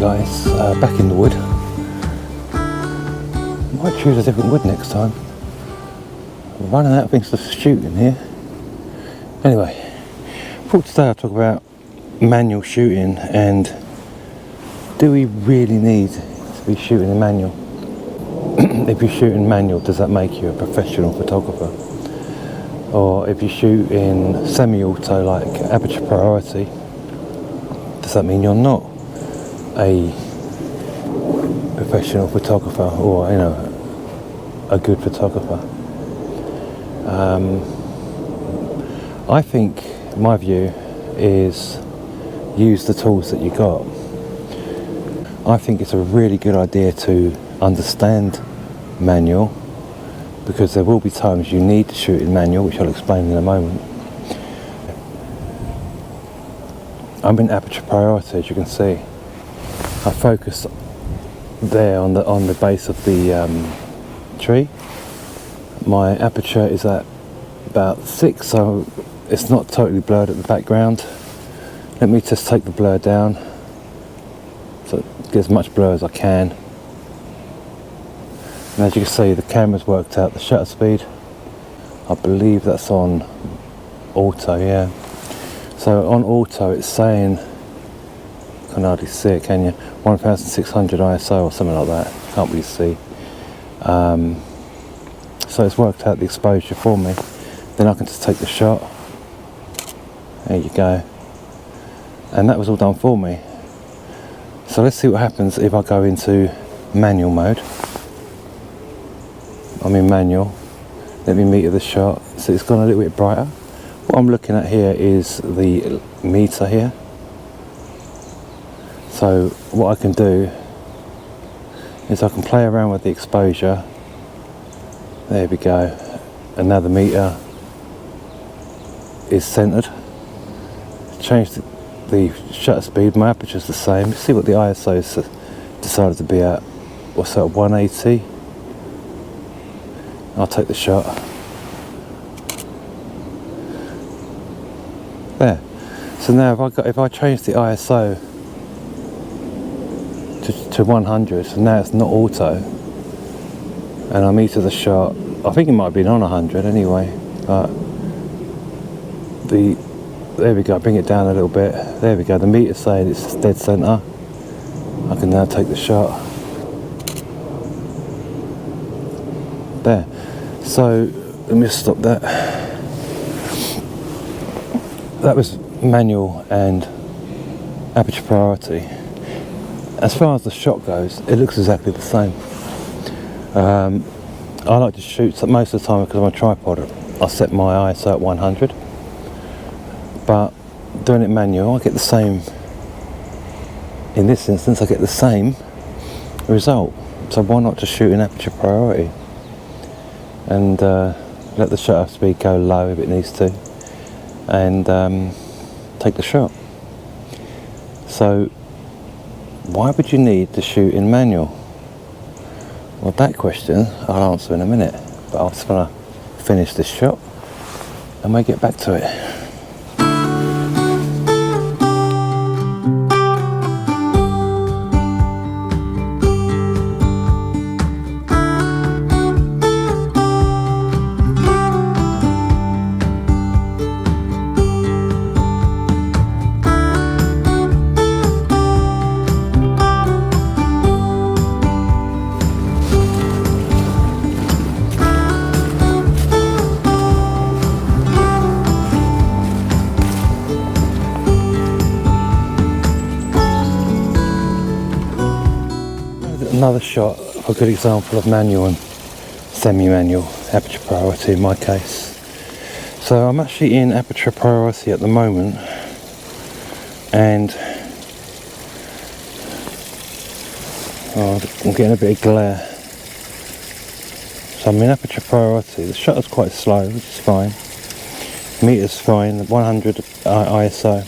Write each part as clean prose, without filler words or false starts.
guys, back in the wood. Might choose a different wood next time. I'm running out of things to shoot in here. Anyway, for today I'll talk about manual shooting and do we really need to be shooting in manual? If you shoot in manual, does that make you a professional photographer? Or if you shoot in semi-auto like Aperture Priority, does that mean you're not a professional photographer or, you know, a good photographer? I think my view is use the tools that you got. I think it's a really good idea to understand manual, because there will be times you need to shoot in manual, which I'll explain in a moment. I'm in Aperture Priority, as you can see. I focus there on the base of the tree. My aperture is at about 6, so it's not totally blurred at the background. Let me just take the blur down so it gets as much blur as I can. And as you can see, the camera's worked out the shutter speed. I believe that's on auto, yeah. So on auto it's saying, you can hardly see it, can you? 1600 ISO or something like that. Can't really see. So it's worked out the exposure for me. Then I can just take the shot. There you go. And that was all done for me. So let's see what happens if I go into manual mode. I'm in manual. Let me meter the shot. So it's gone a little bit brighter. What I'm looking at here is the meter here. So what I can do is I can play around with the exposure. There we go. And now the meter is centered. Change the shutter speed. My aperture's the same. See what the ISO's decided to be at. What's that, 180? I'll take the shot. There. So now if I change the ISO to 100, so now it's not auto, and I meter the shot. I think it might have been on 100 anyway, but there we go. Bring it down a little bit. There we go. The meter's saying it's dead center. I can now take the shot. There. So let me just stop that. That was manual and Aperture Priority. As far as the shot goes, it looks exactly the same. I like to shoot most of the time because I'm a tripod. I set my ISO at 100, but doing it manual, I get the same. In this instance, I get the same result. So why not just shoot in Aperture Priority and let the shutter speed go low if it needs to, and take the shot. So why would you need to shoot in manual? Well, that question I'll answer in a minute, but I just want to finish this shot and we'll get back to it. Another shot, a good example of manual and semi-manual, Aperture Priority in my case. So I'm actually in Aperture Priority at the moment, and I'm getting a bit of glare. So I'm in Aperture Priority. The shutter's quite slow, which is fine. Meter's fine, 100 ISO.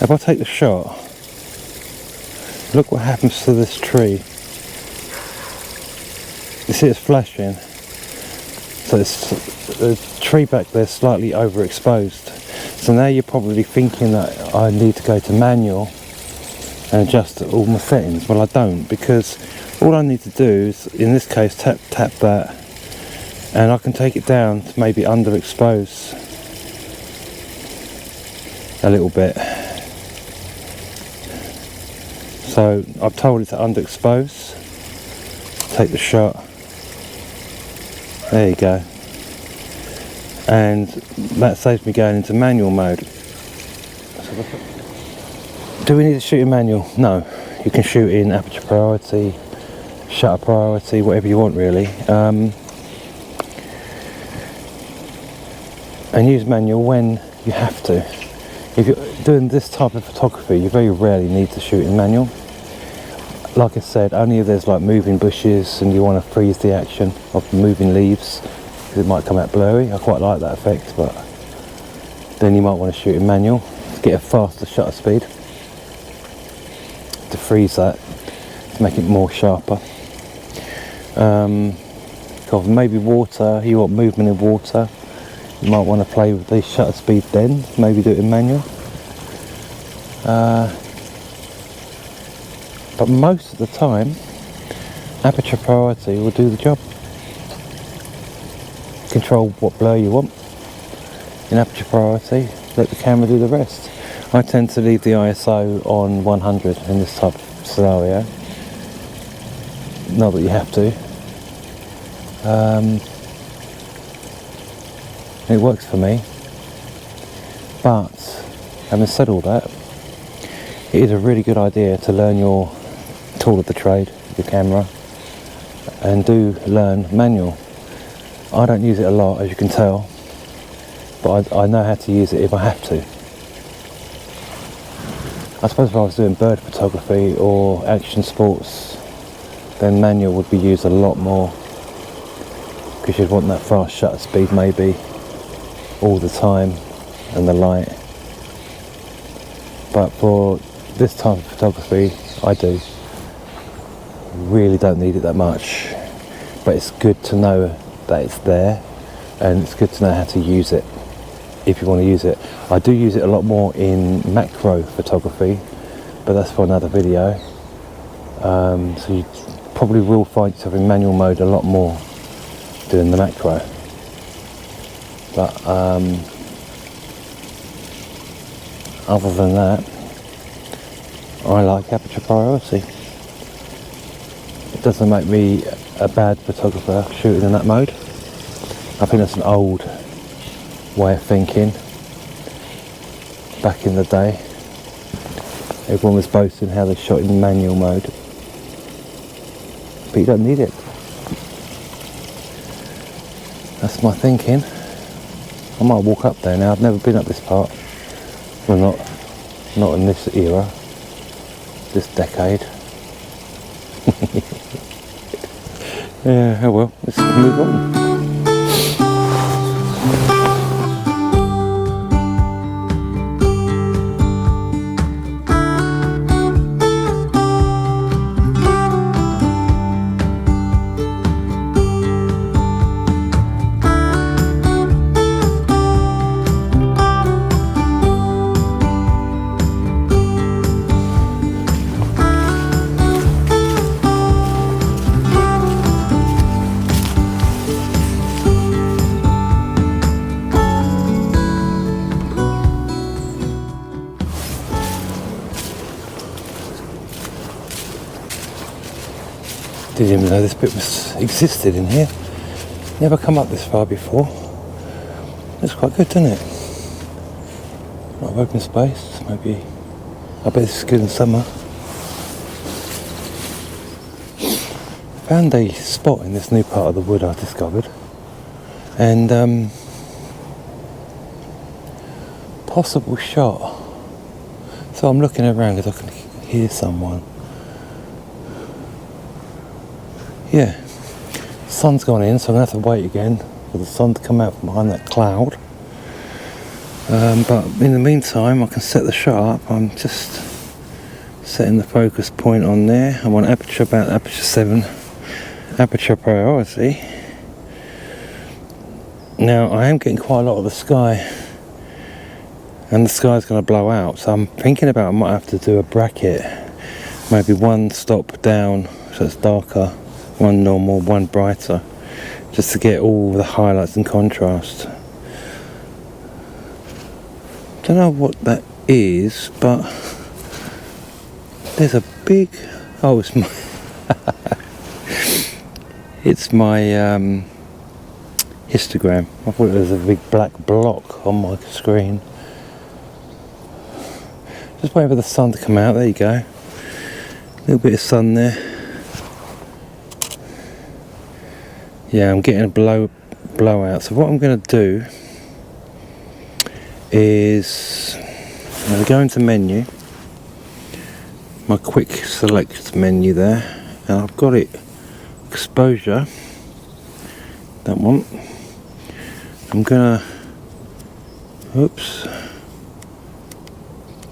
If I take the shot, look what happens to this tree. You see it's flashing, so the tree back there is slightly overexposed. So now you're probably thinking that I need to go to manual and adjust all my settings. Well, I don't, because all I need to do is, in this case, tap that, and I can take it down to maybe underexpose a little bit. So I've told it to underexpose, take the shot, there you go, and that saves me going into manual mode. Do we need to shoot in manual? No, you can shoot in aperture priority, shutter priority, whatever you want really, and use manual when you have to. If you're doing this type of photography, you very rarely need to shoot in manual. Like I said, only if there's like moving bushes and you want to freeze the action of the moving leaves, because it might come out blurry. I quite like that effect, but then you might want to shoot in manual to get a faster shutter speed, to freeze that, to make it more sharper. Maybe water, you want movement in water, you might want to play with the shutter speed then, maybe do it in manual. But most of the time, aperture priority will do the job. Control what blur you want in aperture priority, let the camera do the rest. I tend to leave the ISO on 100 in this type of scenario. Not that you have to. It works for me. But, having said all that, it is a really good idea to learn your tool of the trade, your camera, and do learn manual. I don't use it a lot, as you can tell, but I know how to use it if I have to. I suppose if I was doing bird photography or action sports, then manual would be used a lot more, because you'd want that fast shutter speed maybe all the time and the light. But for this type of photography, I do. Really don't need it that much, but it's good to know that it's there, and it's good to know how to use it if you want to use it. I do use it a lot more in macro photography, but that's for another video. So you probably will find yourself in manual mode a lot more doing the macro. But other than that, I like aperture priority. It doesn't make me a bad photographer shooting in that mode. I think that's an old way of thinking. Back in the day, everyone was boasting how they shot in manual mode, but you don't need it. That's my thinking. I might walk up there now. I've never been up this part. Well, not in this era, this decade. Yeah, oh well, let's move on. Didn't even know this bit existed in here. Never come up this far before. It's quite good, doesn't it? A lot of open space, maybe. I bet this is good in summer. Found a spot in this new part of the wood I discovered, and possible shot. So I'm looking around because I can hear someone. Yeah, sun's gone in, so I'm going to have to wait again for the sun to come out from behind that cloud. But in the meantime, I can set the shot up. I'm just setting the focus point on there. I'm on aperture, about aperture 7, aperture priority. Now, I am getting quite a lot of the sky, and the sky's going to blow out, so I'm thinking about I might have to do a bracket. maybe one stop down so it's darker, one normal, one brighter, just to get all the highlights and contrast. Don't know what that is, but there's a big, oh, it's my it's my histogram. I thought it was a big black block on my screen. Just waiting for the sun to come out. There you go, a little bit of sun there. Yeah, I'm getting a blowout. So what I'm going to do is I'm going to go into menu, my quick select menu there, and I've got it exposure, that one. I'm gonna, oops,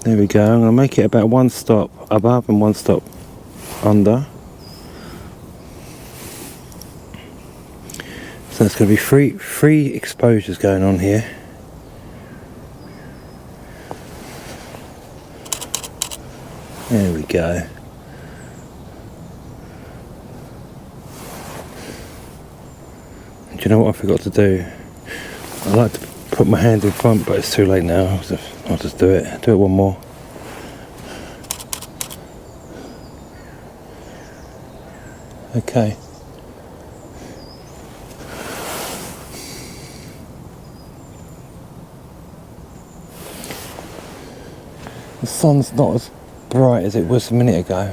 there we go. I'm gonna make it about one stop above and one stop under. So it's going to be three exposures going on here. There we go. And do you know what I forgot to do? I like to put my hand in front, but it's too late now. I'll just do it. Do it one more. Okay. The sun's not as bright as it was a minute ago.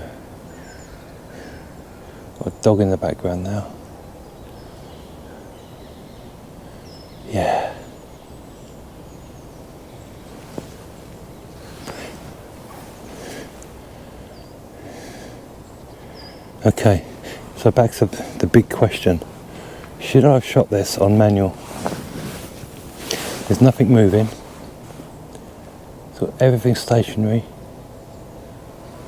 Got a dog in the background now. Yeah. Okay, so back to the big question. Should I have shot this on manual? There's nothing moving. So everything's stationary.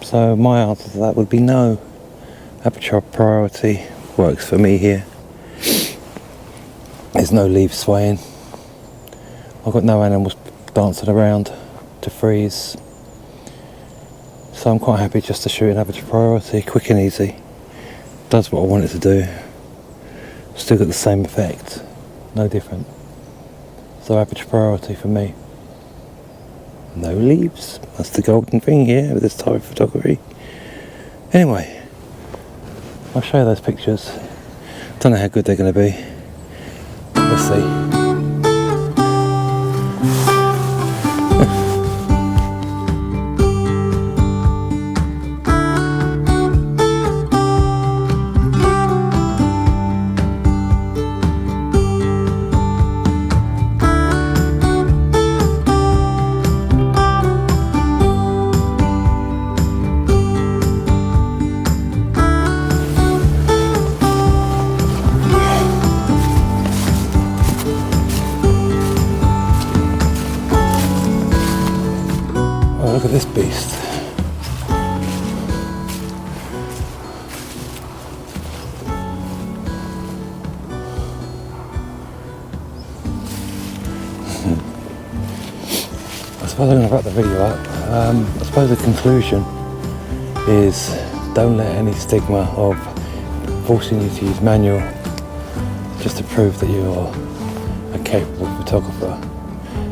So my answer to that would be no. Aperture priority works for me here. There's no leaves swaying. I've got no animals dancing around to freeze. So I'm quite happy just to shoot in aperture priority, quick and easy. Does what I want it to do. Still got the same effect, no different. So aperture priority for me. No leaves. That's the golden thing here with this type of photography. Anyway, I'll show you those pictures. Don't know how good they're going to be. Let's see. Look at this beast. I suppose I'm going to wrap the video up. I suppose the conclusion is don't let any stigma of forcing you to use manual just to prove that you are a capable photographer.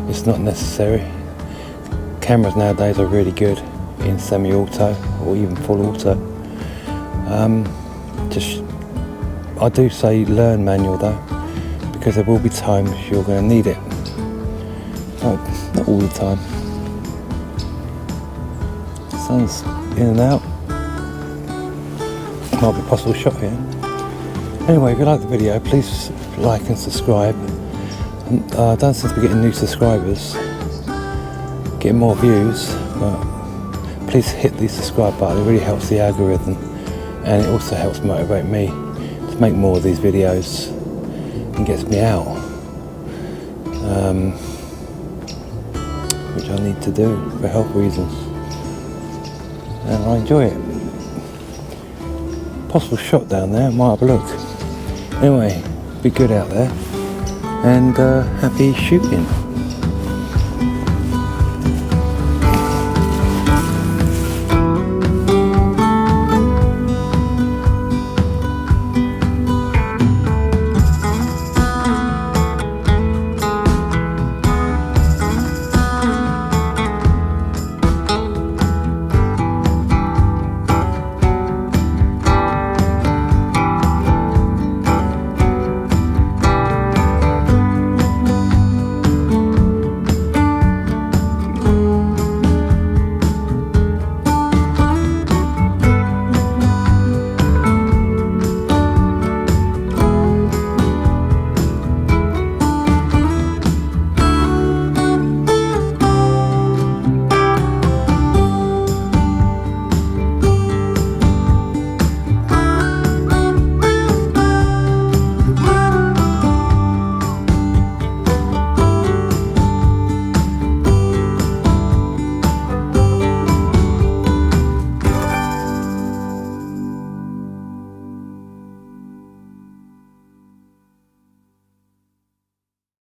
It's not necessary. Cameras nowadays are really good in semi-auto or even full auto. I do say learn manual though, because there will be times you're going to need it. Not all the time. The sun's in and out. Might be a possible shot here. Anyway, if you like the video, please like and subscribe. I don't seem to be getting new subscribers. Get more views, but please hit the subscribe button. It really helps the algorithm, and it also helps motivate me to make more of these videos and gets me out, which I need to do for health reasons, and I enjoy it. Possible shot down there, might have a look. Anyway, be good out there, and happy shooting.